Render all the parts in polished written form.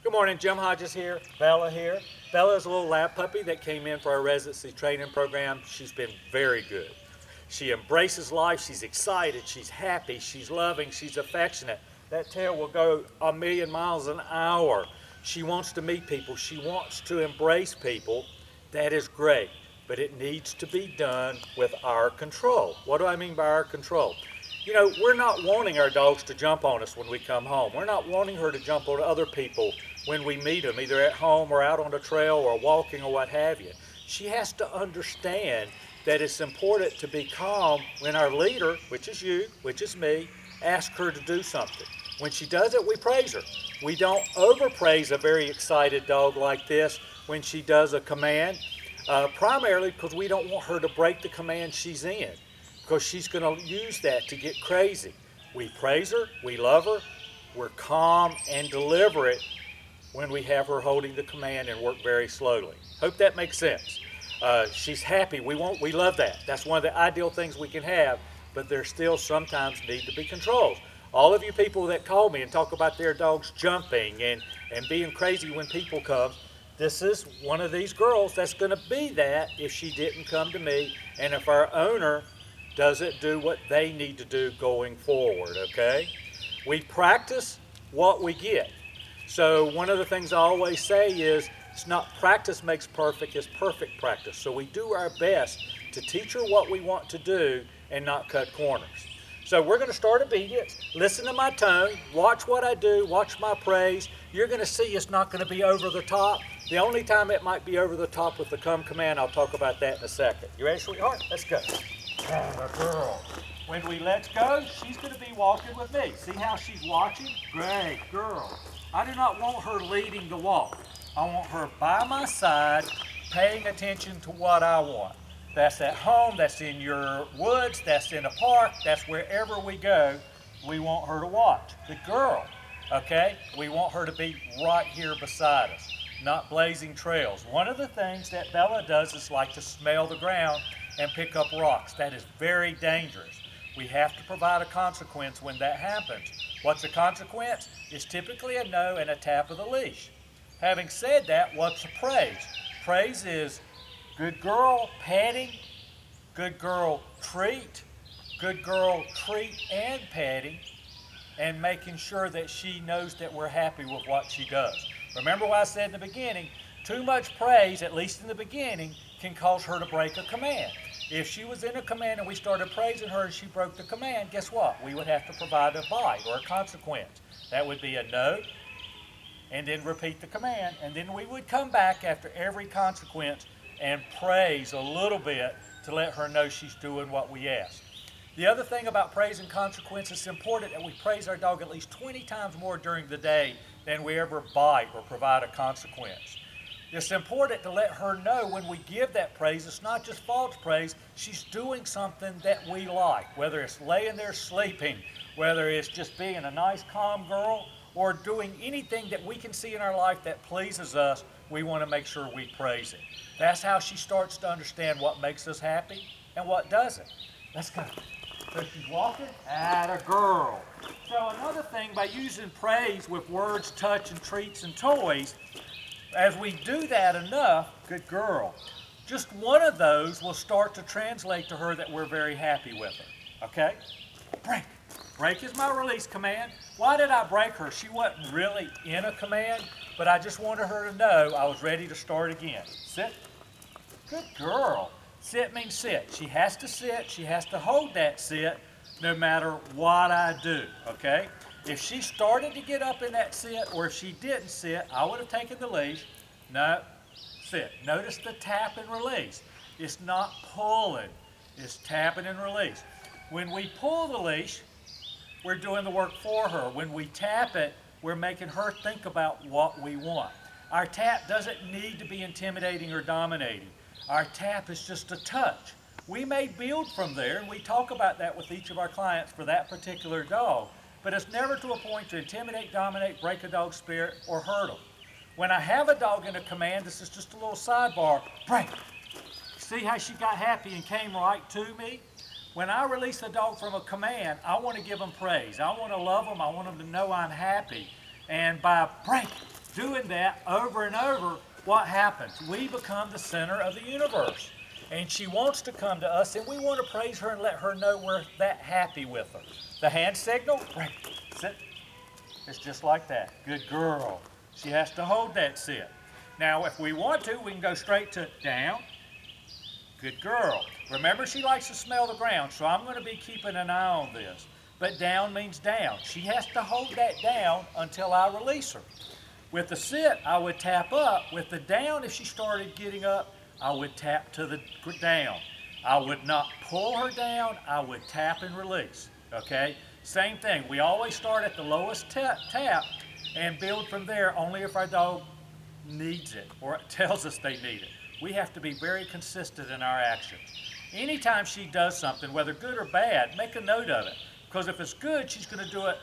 Good morning, Jim Hodges here, Bella here. Bella is a little lab puppy that came in for our residency training program. She's been very good. She embraces life, she's excited, she's happy, she's loving, she's affectionate. That tail will go a million miles an hour. She wants to meet people, she wants to embrace people. That is great, but it needs to be done with our control. What do I mean by our control? You know, we're not wanting our dogs to jump on us when we come home. We're not wanting her to jump on other people when we meet them, either at home or out on the trail or walking or what have you. She has to understand that it's important to be calm when our leader, which is you, which is me, asks her to do something. When she does it, we praise her. We don't overpraise a very excited dog like this when she does a command, primarily because we don't want her to break the command she's in, because she's going to use that to get crazy. We praise her, we love her, we're calm and deliberate when we have her holding the command and work very slowly. Hope that makes sense. She's happy, we love that. That's one of the ideal things we can have, but there still sometimes need to be controls. All of you people that call me and talk about their dogs jumping and being crazy when people come, this is one of these girls that's going to be that if she didn't come to me and if our owner doesn't do what they need to do going forward, okay? We practice what we get. So one of the things I always say is, it's not practice makes perfect, it's perfect practice. So we do our best to teach her what we want to do and not cut corners. So we're going to start obedience, listen to my tone, watch what I do, watch my praise. You're going to see it's not going to be over the top. The only time it might be over the top with the come command, I'll talk about that in a second. You ready, sweetheart? Let's go. Good girl. When we let go, she's going to be walking with me. See how she's watching? Great girl. I do not want her leading the walk. I want her by my side, paying attention to what I want. That's at home, that's in your woods, that's in a park, that's wherever we go, we want her to watch. The girl, okay? We want her to be right here beside us, not blazing trails. One of the things that Bella does is like to smell the ground and pick up rocks. That is very dangerous. We have to provide a consequence when that happens. What's a consequence? It's typically a no and a tap of the leash. Having said that, what's a praise? Praise is good girl, patting, good girl, treat, good girl, treat and patting, and making sure that she knows that we're happy with what she does. Remember what I said in the beginning, too much praise, at least in the beginning, can cause her to break a command. If she was in a command and we started praising her and she broke the command, guess what? We would have to provide a bite or a consequence. That would be a no, and then repeat the command, and then we would come back after every consequence and praise a little bit to let her know she's doing what we asked. The other thing about praise and consequence, it's important that we praise our dog at least 20 times more during the day than we ever bite or provide a consequence. It's important to let her know when we give that praise, it's not just false praise, she's doing something that we like, whether it's laying there sleeping, whether it's just being a nice calm girl, or doing anything that we can see in our life that pleases us, we want to make sure we praise it. That's how she starts to understand what makes us happy and what doesn't. Let's go. So she's walking, atta girl. So another thing, by using praise with words, touch, and treats and toys, as we do that enough, good girl, just one of those will start to translate to her that we're very happy with her, okay? Break. Break is my release command. Why did I break her? She wasn't really in a command, but I just wanted her to know I was ready to start again. Sit. Good girl. Sit means sit. She has to sit. She has to hold that sit no matter what I do, okay? If she started to get up in that sit, or if she didn't sit, I would have taken the leash. No, sit. Notice the tap and release. It's not pulling. It's tapping and release. When we pull the leash, we're doing the work for her. When we tap it, we're making her think about what we want. Our tap doesn't need to be intimidating or dominating. Our tap is just a touch. We may build from there, and we talk about that with each of our clients for that particular dog, but it's never to a point to intimidate, dominate, break a dog's spirit, or hurt them. When I have a dog in a command, this is just a little sidebar, break. See how she got happy and came right to me? When I release a dog from a command, I want to give them praise. I want to love them. I want them to know I'm happy. And by break, doing that over and over, what happens? We become the center of the universe. And she wants to come to us, and we want to praise her and let her know we're that happy with her. The hand signal, right, sit. It's just like that. Good girl. She has to hold that sit. Now, if we want to, we can go straight to down. Good girl. Remember, she likes to smell the ground, so I'm going to be keeping an eye on this. But down means down. She has to hold that down until I release her. With the sit, I would tap up. With the down, if she started getting up, I would tap to the down. I would not pull her down. I would tap and release. Okay? Same thing. We always start at the lowest tap and build from there only if our dog needs it or it tells us they need it. We have to be very consistent in our actions. Anytime she does something, whether good or bad, make a note of it. Because if it's good, she's going to do it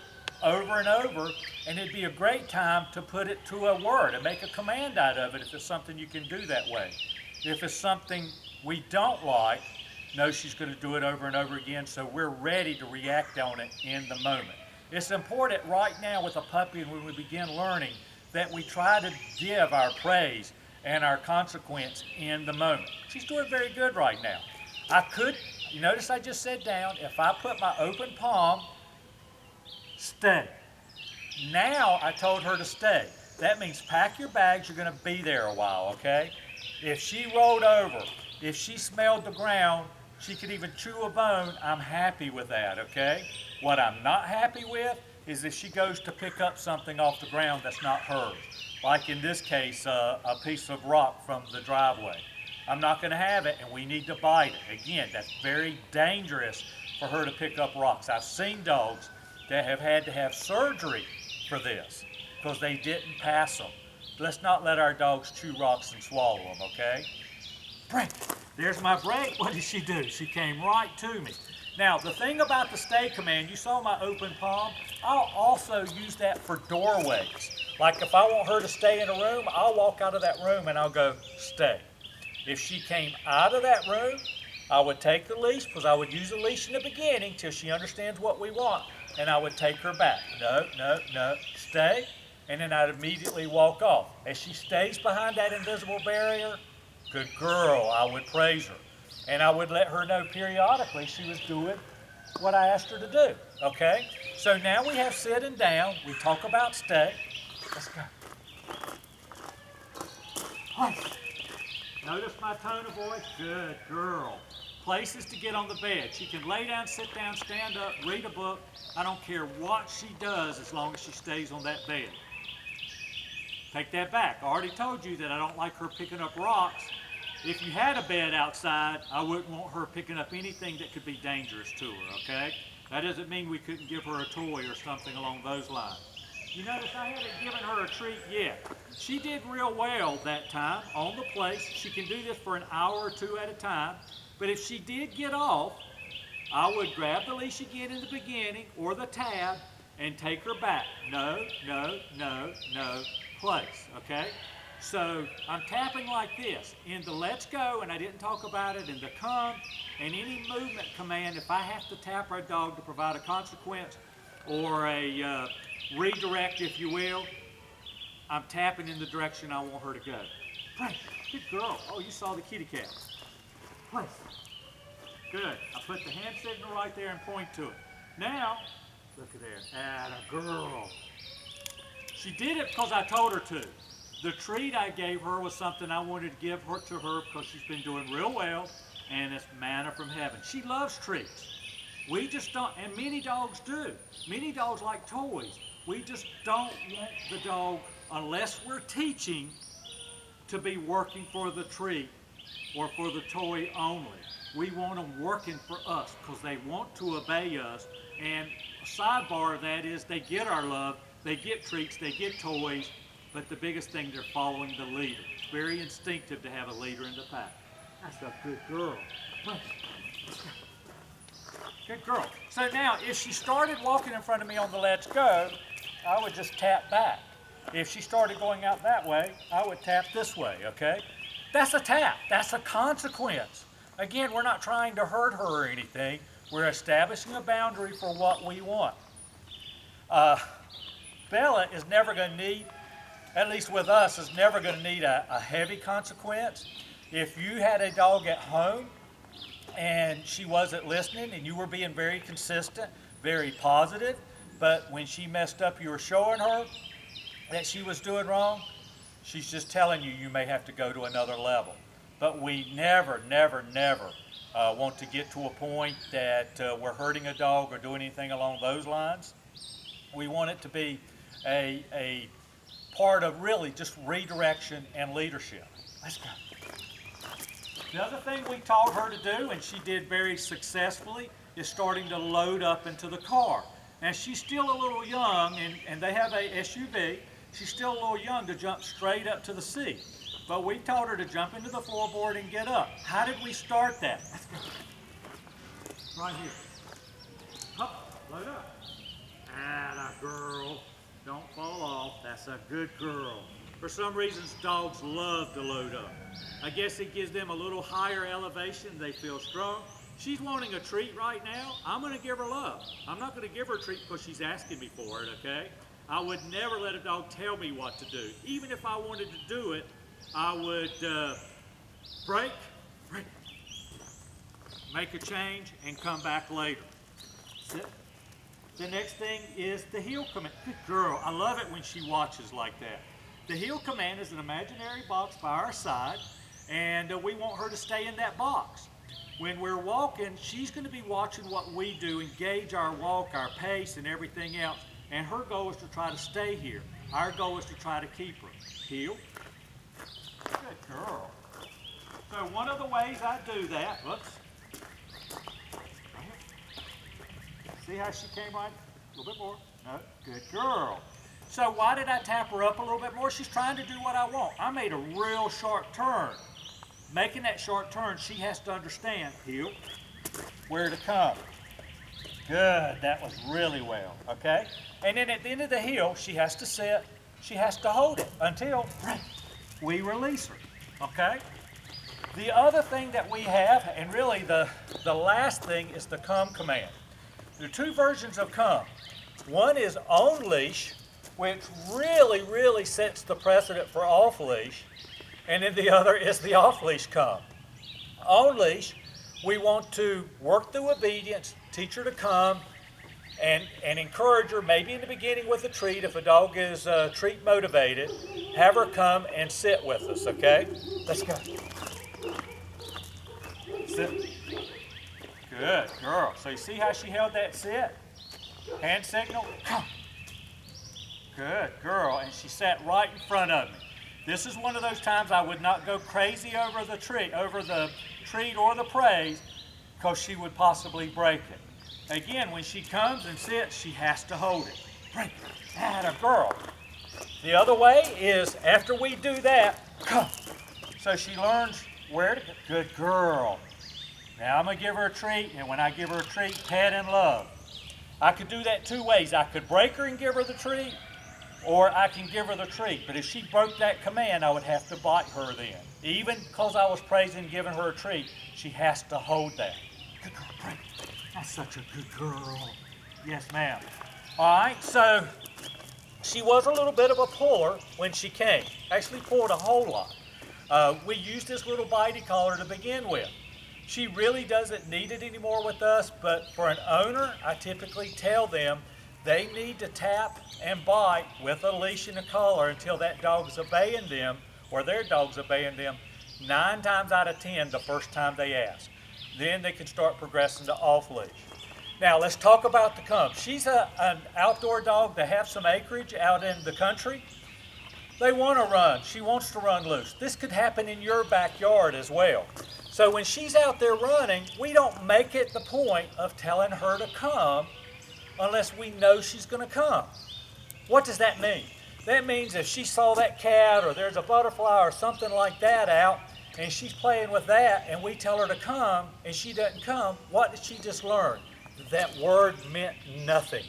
over and over, and it'd be a great time to put it to a word and make a command out of it if it's something you can do that way. If it's something we don't like, know she's going to do it over and over again, so we're ready to react on it in the moment. It's important right now with a puppy and when we begin learning that we try to give our praise and our consequence in the moment. She's doing very good right now. You notice I just said down, if I put my open palm, stay. Now I told her to stay. That means pack your bags, you're going to be there a while, okay? If she rolled over, if she smelled the ground, she could even chew a bone, I'm happy with that, okay? What I'm not happy with is if she goes to pick up something off the ground that's not hers. Like in this case, a piece of rock from the driveway. I'm not going to have it, and we need to bite it. Again, that's very dangerous for her to pick up rocks. I've seen dogs that have had to have surgery for this because they didn't pass them. Let's not let our dogs chew rocks and swallow them, okay? Break. There's my break. What did she do? She came right to me. Now, the thing about the stay command, you saw my open palm. I'll also use that for doorways. Like if I want her to stay in a room, I'll walk out of that room and I'll go, stay. If she came out of that room, I would take the leash, because I would use a leash in the beginning till she understands what we want, and I would take her back. No, no, no, stay, and then I'd immediately walk off. As she stays behind that invisible barrier, good girl, I would praise her. And I would let her know periodically she was doing what I asked her to do, okay? So now we have sit and down. We talk about stay. Let's go. Place. Notice my tone of voice. Good girl. Places to get on the bed. She can lay down, sit down, stand up, read a book. I don't care what she does as long as she stays on that bed. Take that back. I already told you that I don't like her picking up rocks. If you had a bed outside, I wouldn't want her picking up anything that could be dangerous to her, okay? That doesn't mean we couldn't give her a toy or something along those lines. You notice I haven't given her a treat yet. She did real well that time on the place. She can do this for an hour or two at a time. But if she did get off, I would grab the leash again in the beginning or the tab and take her back. No, no, no, no, place, okay? So I'm tapping like this. In the let's go, and I didn't talk about it, in the come, and any movement command, if I have to tap our dog to provide a consequence or a redirect, if you will, I'm tapping in the direction I want her to go. Place. Good girl. Oh, you saw the kitty cat. Place. Good. I put the hand signal right there and point to it. Now, look at there. Atta girl. She did it because I told her to. The treat I gave her was something I wanted to give her to her because she's been doing real well, and it's manna from heaven. She loves treats. We just don't, and many dogs do. Many dogs like toys. We just don't want the dog, unless we're teaching, to be working for the treat or for the toy only. We want them working for us because they want to obey us. And a sidebar of that is they get our love, they get treats, they get toys, but the biggest thing, they're following the leader. It's very instinctive to have a leader in the pack. That's a good girl. Good girl. So now, if she started walking in front of me on the let's go, I would just tap back. If she started going out that way, I would tap this way, okay? That's a tap. That's a consequence. Again, we're not trying to hurt her or anything. We're establishing a boundary for what we want. Bella is never going to need at least with us, is never going to need a heavy consequence. If you had a dog at home and she wasn't listening and you were being very consistent, very positive, but when she messed up, you were showing her that she was doing wrong, she's just telling you you may have to go to another level. But we never, never, never want to get to a point that we're hurting a dog or doing anything along those lines. We want it to be a part of really just redirection and leadership. Let's go. The other thing we taught her to do, and she did very successfully, is starting to load up into the car. Now she's still a little young, and they have a SUV. She's still a little young to jump straight up to the seat. But we taught her to jump into the floorboard and get up. How did we start that? Right here. Up, load up. Atta girl. Don't fall off. That's a good girl. For some reasons, dogs love to load up. I guess it gives them a little higher elevation. They feel strong. She's wanting a treat right now. I'm going to give her love. I'm not going to give her a treat because she's asking me for it, okay? I would never let a dog tell me what to do. Even if I wanted to do it, I would break, make a change, and come back later. Sit. The next thing is the heel command. Good girl. I love it when she watches like that. The heel command is an imaginary box by our side, and we want her to stay in that box. When we're walking, she's going to be watching what we do and gauge our walk, our pace, and everything else. And her goal is to try to stay here. Our goal is to try to keep her. Heel. Good girl. So one of the ways I do that, whoops. See how she came right? A little bit more. No, good girl. So why did I tap her up a little bit more? She's trying to do what I want. I made a real sharp turn. Making that sharp turn, she has to understand, heel, where to come. Good, that was really well, okay? And then at the end of the heel, she has to sit, she has to hold it until we release her, okay? The other thing that we have, and really the last thing, is the come command. There are two versions of come. One is on leash, which really sets the precedent for off leash, and then the other is the off leash come. On leash, we want to work through obedience, teach her to come, and encourage her, maybe in the beginning with a treat. If a dog is treat motivated, have her come and sit with us, okay? Let's go. Sit. Good girl. So you see how she held that sit? Hand signal, come. Good girl. And she sat right in front of me. This is one of those times I would not go crazy over the treat or the praise, because she would possibly break it. Again, when she comes and sits, she has to hold it. Break it. Atta girl. The other way is after we do that, come. So she learns where to go. Good girl. Now I'm going to give her a treat, and when I give her a treat, pet and love. I could do that two ways. I could break her and give her the treat, or I can give her the treat. But if she broke that command, I would have to bite her then. Even because I was praising and giving her a treat, she has to hold that. Good girl, break. That's such a good girl. Yes, ma'am. All right, so she was a little bit of a puller when she came. Actually pulled a whole lot. We used this little bitey collar to begin with. She really doesn't need it anymore with us, but for an owner, I typically tell them they need to tap and bite with a leash and a collar until that dog's obeying them, or their dog's obeying them 9 times out of 10 the first time they ask. Then they can start progressing to off leash. Now let's talk about the come. She's an outdoor dog that has some acreage out in the country. They want to run. She wants to run loose. This could happen in your backyard as well. So when she's out there running, we don't make it the point of telling her to come unless we know she's going to come. What does that mean? That means if she saw that cat or there's a butterfly or something like that out and she's playing with that and we tell her to come and she doesn't come, what did she just learn? That word meant nothing.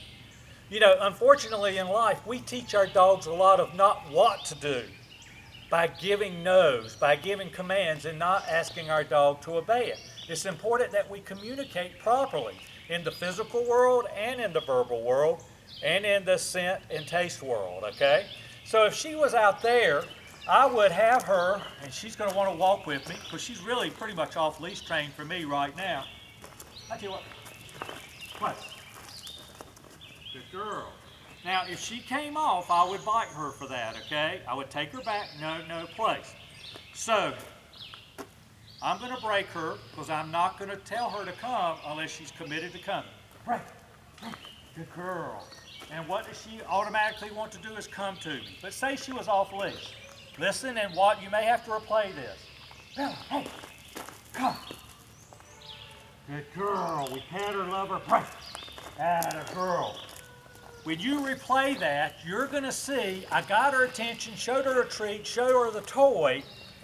You know, unfortunately in life, we teach our dogs a lot of not what to do by giving no's, by giving commands and not asking our dog to obey it. It's important that we communicate properly in the physical world and in the verbal world and in the scent and taste world, okay? So if she was out there, I would have her, and she's going to want to walk with me because she's really pretty much off leash trained for me right now. I tell you what, good girl. Now, if she came off, I would bite her for that, okay? I would take her back, no place. So, I'm going to break her because I'm not going to tell her to come unless she's committed to coming. Break, good girl. And what does she automatically want to do is come to me. But say she was off leash. Listen and what, you may have to replay this. Bella, hey, come. Good girl, we pet her, love her, break. Atta girl. When you replay that, you're going to see I got her attention, showed her a treat, showed her the toy,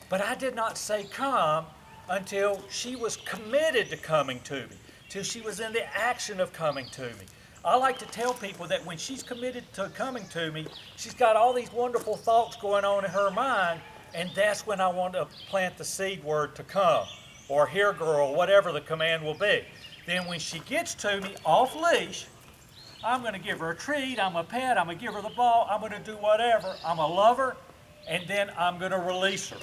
but I did not say come until she was committed to coming to me, till she was in the action of coming to me. I like to tell people that when she's committed to coming to me, she's got all these wonderful thoughts going on in her mind, and that's when I want to plant the seed word to come, or here girl, whatever the command will be. Then when she gets to me off leash, I'm going to give her a treat, I'm a pet, I'm going to give her the ball, I'm going to do whatever, I'm a lover, and then I'm going to release her.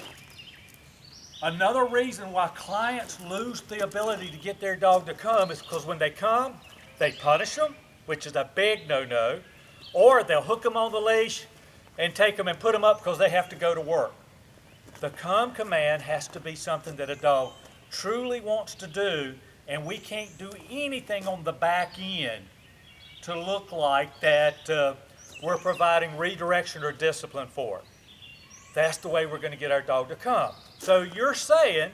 Another reason why clients lose the ability to get their dog to come is because when they come, they punish them, which is a big no-no, or they'll hook them on the leash and take them and put them up because they have to go to work. The come command has to be something that a dog truly wants to do, and we can't do anything on the back end to look like that we're providing redirection or discipline for it. That's the way we're going to get our dog to come. So you're saying,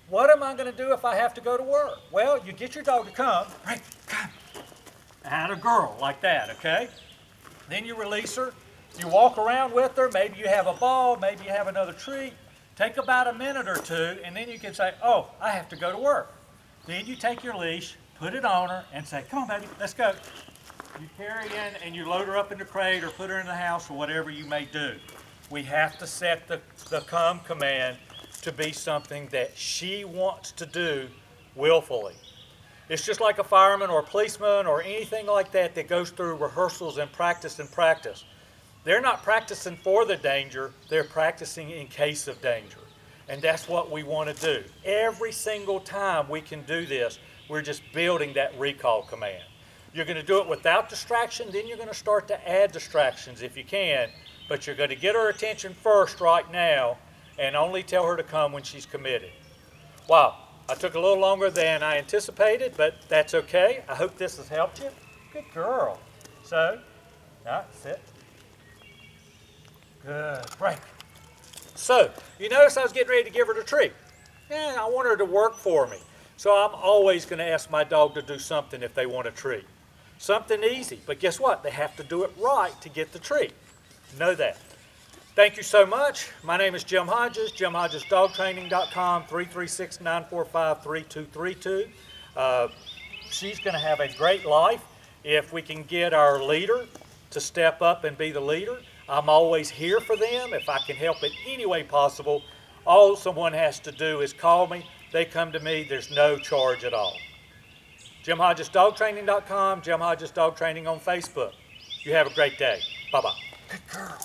what am I going to do if I have to go to work? Well, you get your dog to come, right, come, atta girl, like that, okay? Then you release her, you walk around with her, maybe you have a ball, maybe you have another treat. Take about a minute or two, and then you can say, oh, I have to go to work. Then you take your leash, put it on her, and say, come on, baby, let's go. You carry in and you load her up in the crate or put her in the house or whatever you may do. We have to set the come command to be something that she wants to do willfully. It's just like a fireman or a policeman or anything like that that goes through rehearsals and practice and practice. They're not practicing for the danger, they're practicing in case of danger. And that's what we want to do. Every single time we can do this, we're just building that recall command. You're going to do it without distraction, then you're going to start to add distractions if you can, but you're going to get her attention first right now and only tell her to come when she's committed. Wow, I took a little longer than I anticipated, but that's okay. I hope this has helped you. Good girl. So, now sit. Good, break. So, you notice I was getting ready to give her the treat. Yeah, I want her to work for me. So I'm always going to ask my dog to do something if they want a treat. Something easy, but guess what? They have to do it right to get the treat. Know that. Thank you so much. My name is Jim Hodges, JimHodgesDogTraining.com, 336-945-3232. She's going to have a great life if we can get our leader to step up and be the leader. I'm always here for them. If I can help in any way possible, all someone has to do is call me. They come to me. There's no charge at all. JimHodgesDogTraining.com, Jim Hodges Dog Training on Facebook. You have a great day. Bye-bye. Good girl.